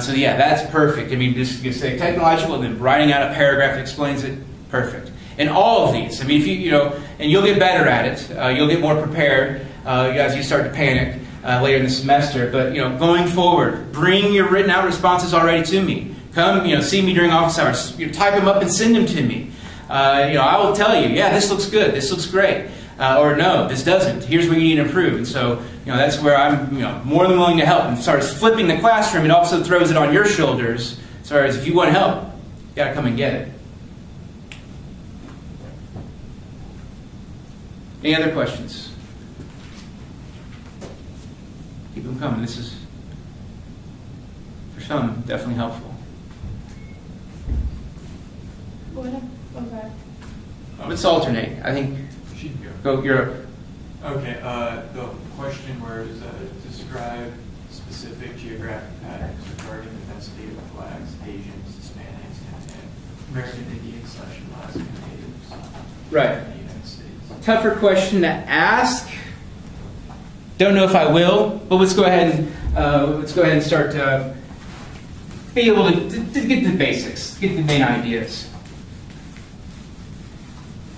So yeah, that's perfect. I mean, just you say technological and then writing out a paragraph that explains it, perfect. And all of these, I mean, if and you'll get better at it. You'll get more prepared as you start to panic later in the semester. But going forward, bring your written out responses already to me. Come, see me during office hours. Type them up and send them to me. I will tell you, yeah, this looks good. This looks great. Or no, this doesn't. Here's where you need to improve. And so, that's where I'm, more than willing to help. And starts flipping the classroom, it also throws it on your shoulders. As far as if you want help, you got to come and get it. Any other questions? Keep them coming. This is, for some, definitely helpful. Okay. Let's alternate. I think. She'd Go. You're up. Okay. The question where is describe specific geographic patterns regarding the density of flags, Asians, Hispanics, and American Indians / Alaskan Natives. Right. In the United States. Tougher question to ask. Don't know if I will, but let's go ahead and start to be able to get the basics, get the main ideas.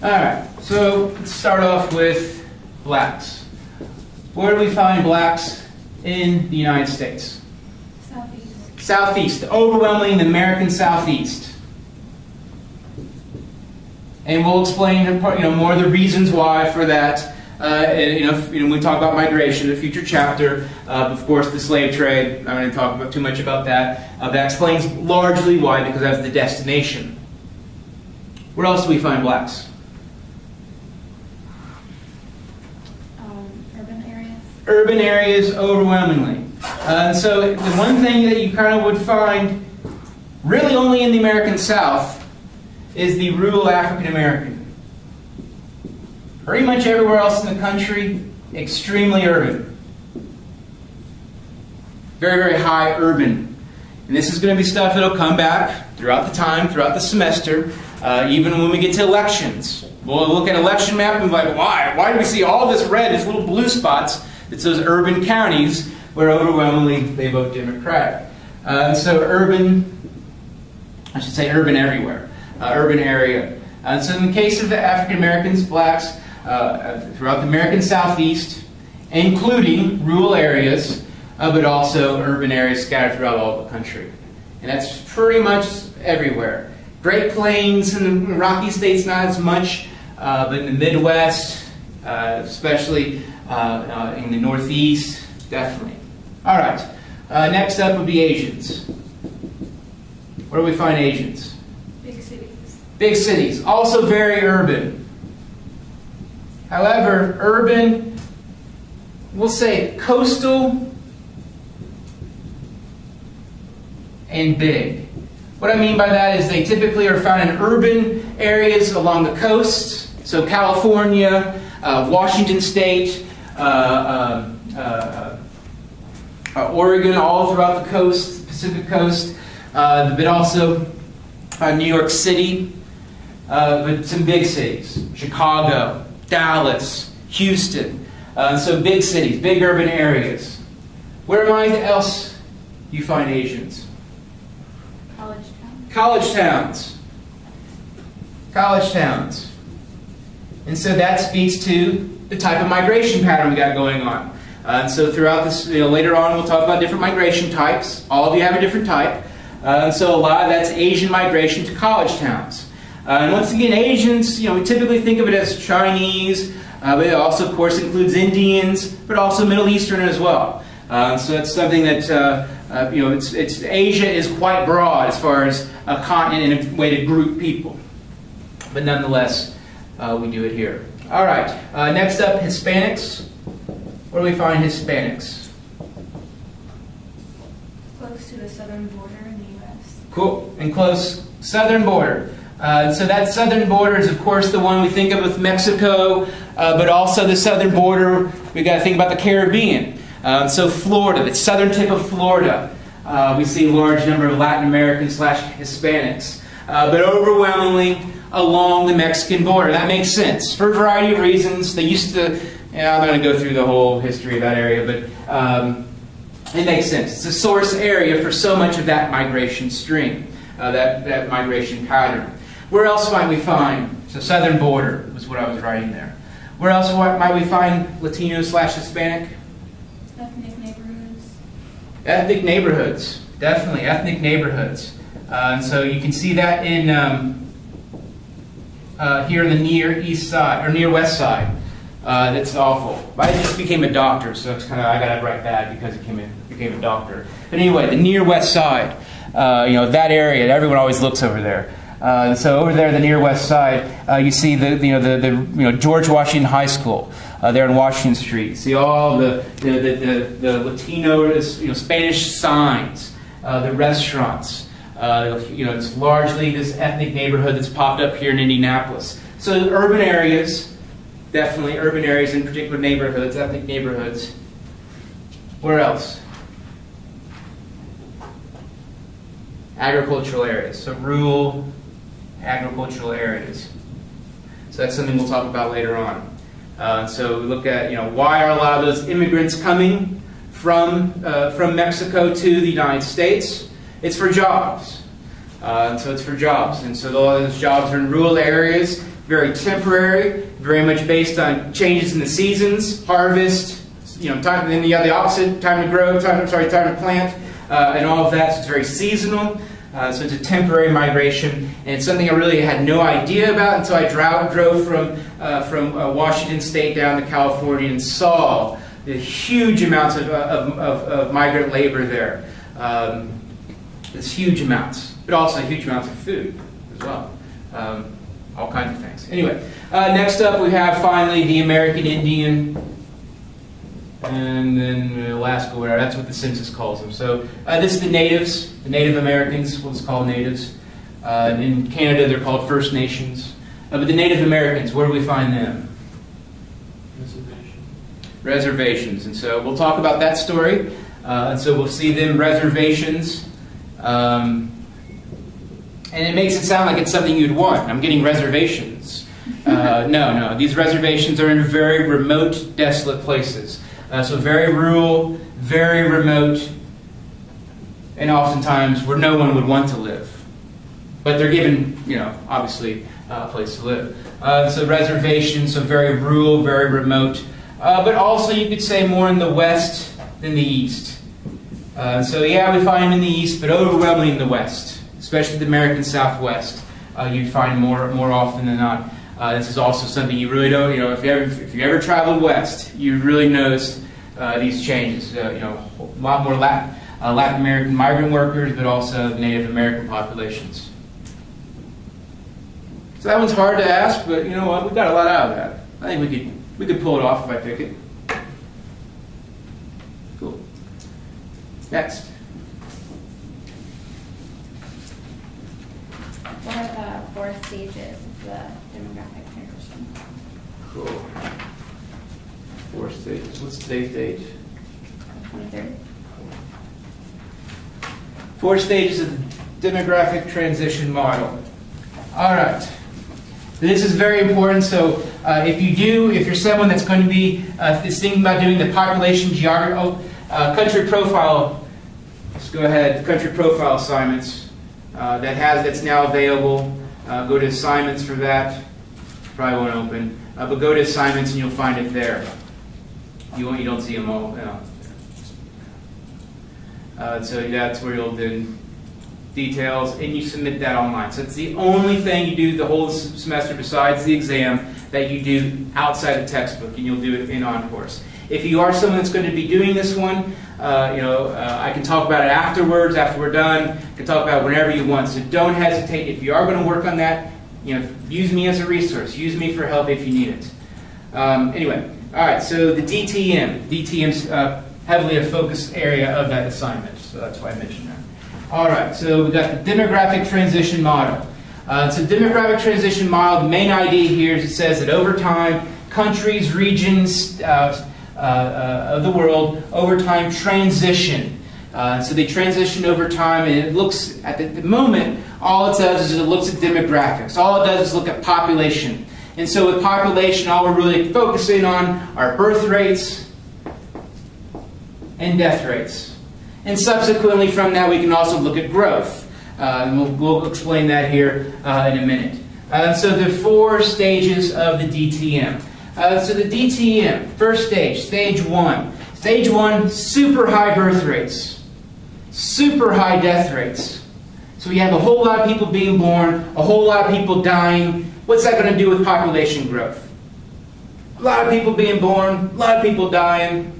All right, so let's start off with blacks. Where do we find blacks in the United States? Southeast. Southeast, overwhelmingly the American Southeast. And we'll explain more of the reasons why for that and, when we talk about migration in a future chapter, of course, the slave trade, I'm not going to talk about too much about that. That explains largely why, because that's the destination. Where else do we find blacks? Urban areas. Urban areas, overwhelmingly. So the one thing that you kind of would find really only in the American South is the rural African American. Pretty much everywhere else in the country, extremely urban. Very, very high urban. And this is going to be stuff that'll come back throughout the time, throughout the semester, even when we get to elections. We'll look at an election map and be like, why? Why do we see all this red, these little blue spots? It's those urban counties where overwhelmingly they vote Democratic. And so urban, I should say urban everywhere, urban area. And so in the case of the African Americans, blacks, throughout the American Southeast, including rural areas, but also urban areas scattered throughout all the country. And that's pretty much everywhere. Great Plains and the Rocky States, not as much, but in the Midwest, especially in the Northeast, definitely. All right, next up would be Asians. Where do we find Asians? Big cities. Big cities, also very urban. However, urban, we'll say coastal and big. What I mean by that is they typically are found in urban areas along the coast. So California, Washington State, Oregon, all throughout the coast, Pacific coast, but also New York City, but some big cities, Chicago, Dallas, Houston. So big cities, big urban areas. Where else you find Asians? College towns. College towns. College towns. And so that speaks to the type of migration pattern we got going on. So throughout this, later on we'll talk about different migration types. All of you have a different type. So a lot of that's Asian migration to college towns. And once again, Asians, we typically think of it as Chinese, but it also, of course, includes Indians, but also Middle Eastern as well. So it's something that, Asia is quite broad as far as a continent and a way to group people. But nonetheless, we do it here. All right, next up, Hispanics. Where do we find Hispanics? Close to the southern border in the U.S. Cool, and close southern border. So that southern border is, of course, the one we think of with Mexico, but also the southern border, we've got to think about the Caribbean. So Florida, the southern tip of Florida, we see a large number of Latin Americans / Hispanics, but overwhelmingly along the Mexican border. That makes sense for a variety of reasons. They used to, I'm not going to go through the whole history of that area, but it makes sense. It's a source area for so much of that migration stream, that migration pattern. Where else might we find? So southern border was what I was writing there. Where else might we find Latino / Hispanic? Ethnic neighborhoods. Ethnic neighborhoods, definitely ethnic neighborhoods. And so you can see that in here in the near east side or near west side. That's awful. I just became a doctor, so it's I got it right bad because I became a doctor. But anyway, the near west side, that area, everyone always looks over there. So over there, the near west side, you see the George Washington High School there on Washington Street. You see all the Latino, Spanish signs, the restaurants. It's largely this ethnic neighborhood that's popped up here in Indianapolis. So urban areas, definitely urban areas, in particular neighborhoods, ethnic neighborhoods. Where else? Agricultural areas, so rural agricultural areas. So that's something we'll talk about later on. So we look at, why are a lot of those immigrants coming from Mexico to the United States? It's for jobs. So it's for jobs. And so a lot of those jobs are in rural areas, very temporary, very much based on changes in the seasons, harvest, time, then you have the opposite, time to grow, time to plant, and all of that. So it's very seasonal. So it's a temporary migration, and it's something I really had no idea about until I drove from Washington State down to California and saw the huge amounts of migrant labor there. There's huge amounts, but also huge amounts of food as well. All kinds of things. Anyway, next up we have finally the American Indian, and then Alaska, whatever. That's what the census calls them. So this is the natives, the Native Americans, what's called natives. In Canada, they're called First Nations. But the Native Americans, where do we find them? Reservations. And so we'll talk about that story. And so we'll see them reservations. And it makes it sound like it's something you'd want. I'm getting reservations. No. These reservations are in very remote, desolate places. So very rural, very remote, and oftentimes where no one would want to live. But they're given, obviously, a place to live. So reservations, so very rural, very remote. But also you could say more in the west than the east. So yeah, we find them in the east, but overwhelmingly in the west, especially the American Southwest. You'd find more often than not. This is also something you really don't, if you ever traveled west, you really notice these changes. A lot more Latin American migrant workers, but also Native American populations. So that one's hard to ask, but you know what? We got a lot out of that. I think we could pull it off if I pick it. Cool. Next. What are the 4 stages of the demographic transition? Cool. 4 stages. What's today's date? 23rd. 4 stages of the demographic transition model. All right. This is very important. So if you're someone that's going to be thinking about doing the population country profile, let's go ahead, country profile assignments that's now available. Go to assignments for that. Probably won't open, but go to assignments and you'll find it there. You don't see them all. So that's where you'll then details, and you submit that online. So it's the only thing you do the whole semester besides the exam that you do outside the textbook, and you'll do it in on-course. If you are someone that's going to be doing this one, I can talk about it afterwards, after we're done. I can talk about it whenever you want. So don't hesitate. If you are going to work on that, use me as a resource. Use me for help if you need it. Anyway, all right. So the DTM. DTM's heavily a focus area of that assignment. So that's why I mentioned that. All right, so we've got the demographic transition model. So demographic transition model, the main idea here is it says that over time, countries, regions of the world, over time transition. So they transition over time, and it looks, at the moment, all it does is it looks at demographics. All it does is look at population. And so with population, all we're really focusing on are birth rates and death rates. And subsequently from that, we can also look at growth. And we'll explain that here in a minute. So the 4 stages of the DTM. So the DTM, first stage, stage 1. Stage 1, super high birth rates. Super high death rates. So we have a whole lot of people being born, a whole lot of people dying. What's that going to do with population growth? A lot of people being born, a lot of people dying.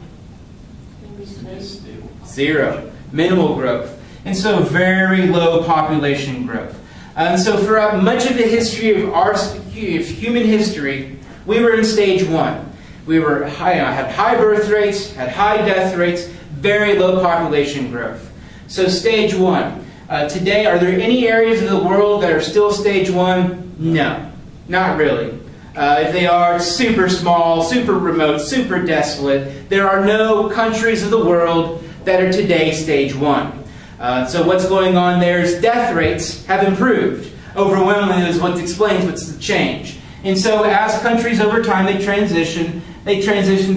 0. Minimal growth. And so very low population growth. And so throughout much of the history of human history, we were in stage 1. We were had high birth rates, had high death rates, very low population growth. So stage 1. Today, are there any areas of the world that are still stage 1? No, not really. If they are, super small, super remote, super desolate. There are no countries of the world that are today stage 1. So what's going on there is death rates have improved. Overwhelmingly is what explains what's the change. And so as countries over time they transition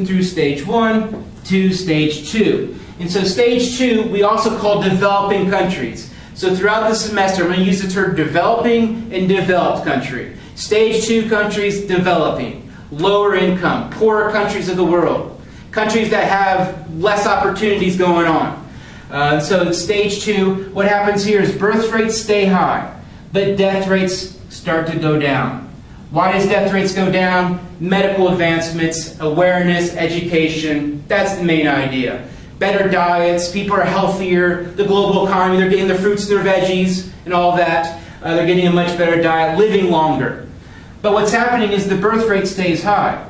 through stage 1 to stage 2. And so stage 2 we also call developing countries. So throughout the semester I'm going to use the term developing and developed country. Stage 2 countries, developing. Lower income, poorer countries of the world. Countries that have less opportunities going on. So stage 2, what happens here is birth rates stay high, but death rates start to go down. Why does death rates go down? Medical advancements, awareness, education, that's the main idea. Better diets, people are healthier, the global economy, they're getting their fruits and their veggies and all that. They're getting a much better diet, living longer. But what's happening is the birth rate stays high.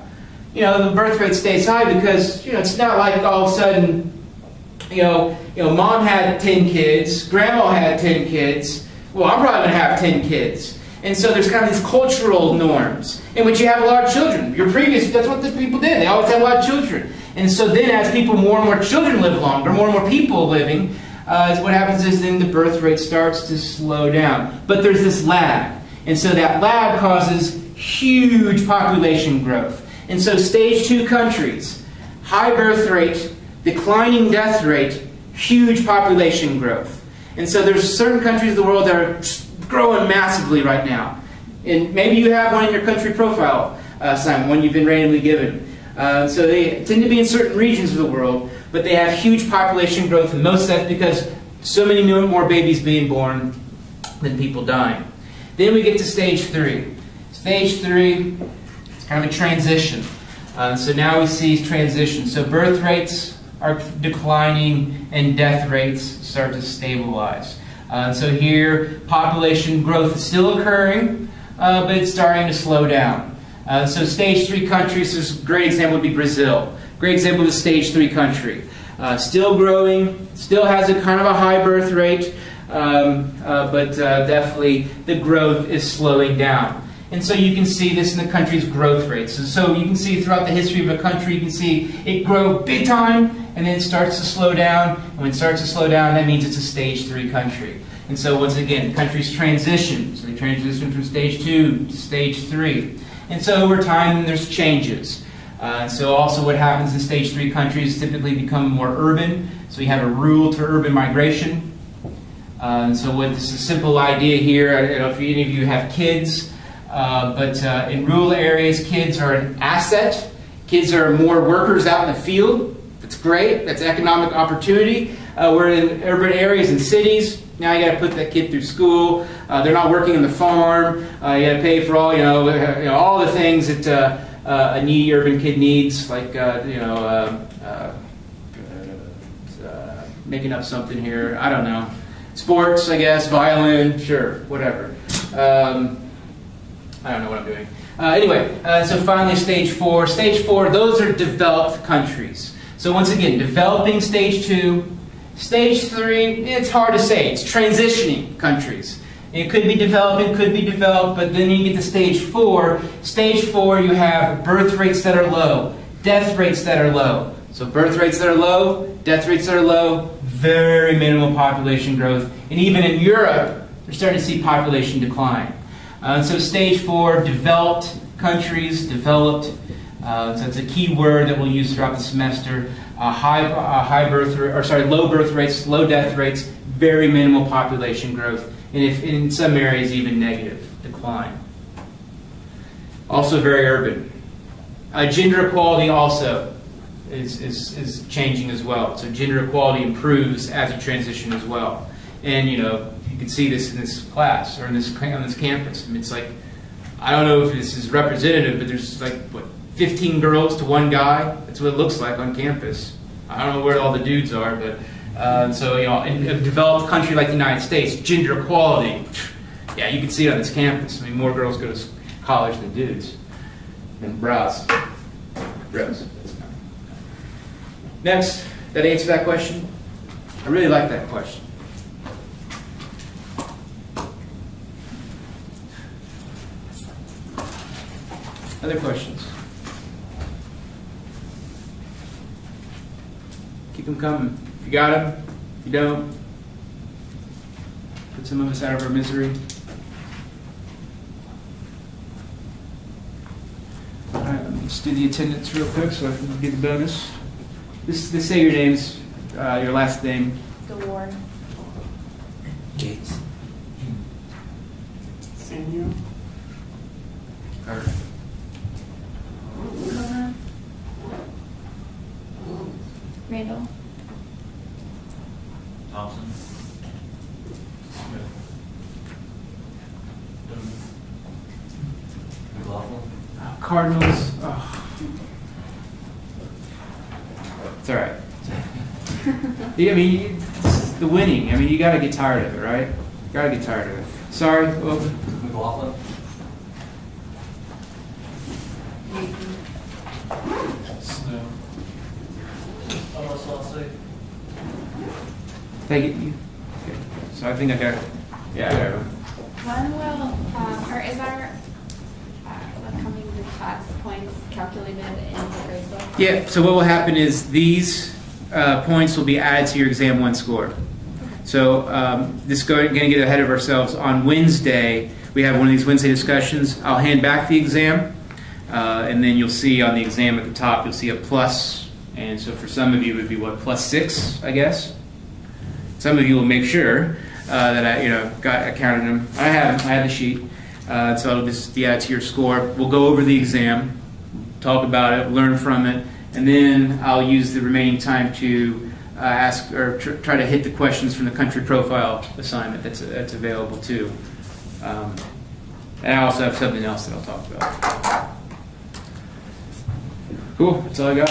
You know, the birth rate stays high because, you know, it's not like all of a sudden, mom had 10 kids, grandma had 10 kids, well, I'm probably going to have 10 kids. And so there's kind of these cultural norms in which you have a lot of children. That's what the people did. They always had a lot of children. And so then as more and more children live longer, more and more people living, what happens is then the birth rate starts to slow down. But there's this lag. And so that lag causes huge population growth. And so stage 2 countries, high birth rate, declining death rate, huge population growth. And so there's certain countries of the world that are growing massively right now. And maybe you have one in your country profile, Simon, one you've been randomly given. So they tend to be in certain regions of the world, but they have huge population growth, and most of that's because so many more babies being born than people dying. Then we get to stage 3. Stage 3, it's kind of a transition. So now we see transition. So birth rates are declining and death rates start to stabilize. So here, population growth is still occurring, but it's starting to slow down. So stage 3 countries, this great example would be Brazil. Great example of a stage 3 country. Still growing, still has a kind of a high birth rate, but definitely the growth is slowing down. And so you can see this in the country's growth rates. So you can see throughout the history of a country, you can see it grow big time, and then it starts to slow down. And when it starts to slow down, that means it's a stage 3 country. And so once again, countries transition. So they transition from stage 2 to stage 3. And so over time, there's changes. So also what happens in stage 3 countries typically become more urban. So you have a rural to urban migration. And so what this is a simple idea here, I don't know if any of you have kids, but in rural areas, kids are an asset. Kids are more workers out in the field. That's great. That's economic opportunity. We're in urban areas and cities. Now you got to put that kid through school. They're not working on the farm. You got to pay for all all the things that a needy urban kid needs, like making up something here. I don't know. Sports, I guess. Violin, sure, whatever. I don't know what I'm doing. Anyway, so finally stage 4. Stage 4, those are developed countries. So once again, developing stage 2. Stage 3, it's hard to say. It's transitioning countries. It could be developing, could be developed, but then you get to stage 4. Stage 4, you have birth rates that are low, death rates that are low. So birth rates that are low, death rates that are low, very minimal population growth. And even in Europe, they're starting to see population decline. So stage 4, developed countries, developed. So it's a key word that we'll use throughout the semester. Low birth rates, low death rates, very minimal population growth, and if in some areas even negative decline. Also very urban. Gender equality also is changing as well. So gender equality improves as a transition as well. And you can see this in this class or on this campus. I mean, it's like, I don't know if this is representative, but there's like what, 15 girls to 1 guy. That's what it looks like on campus. I don't know where all the dudes are, but in a developed country like the United States, gender equality, yeah, you can see it on this campus. I mean, more girls go to college than dudes. And bros. Next, that answer that question? I really like that question. Other questions? Keep them coming. If you got them, if you don't, put some of us out of our misery. All right, let's do the attendance real quick so I can get the bonus. Just say your names, your last name. DeWar. Gates. Samuel. All right. Randall. Thompson. Smith. McLaughlin. Cardinals. Oh. It's all right. Yeah, I mean, it's the winning. I mean, you got to get tired of it, right? You got to get tired of it. Sorry. Well, McLaughlin. Snow. thank you. Okay. So I think I got. Yeah. When will, or is our upcoming class points calculated in the grade book? Yeah. So what will happen is these points will be added to your exam 1 score. So this is going to get ahead of ourselves. On Wednesday, we have one of these Wednesday discussions. I'll hand back the exam, and then you'll see on the exam at the top, you'll see a plus. And so for some of you, it would be what, +6, I guess. Some of you will make sure that I counted them. I have the sheet, so it'll just be added to your score. We'll go over the exam, talk about it, learn from it, and then I'll use the remaining time to ask or try to hit the questions from the country profile assignment that's available too. And I also have something else that I'll talk about. Cool, that's all I got.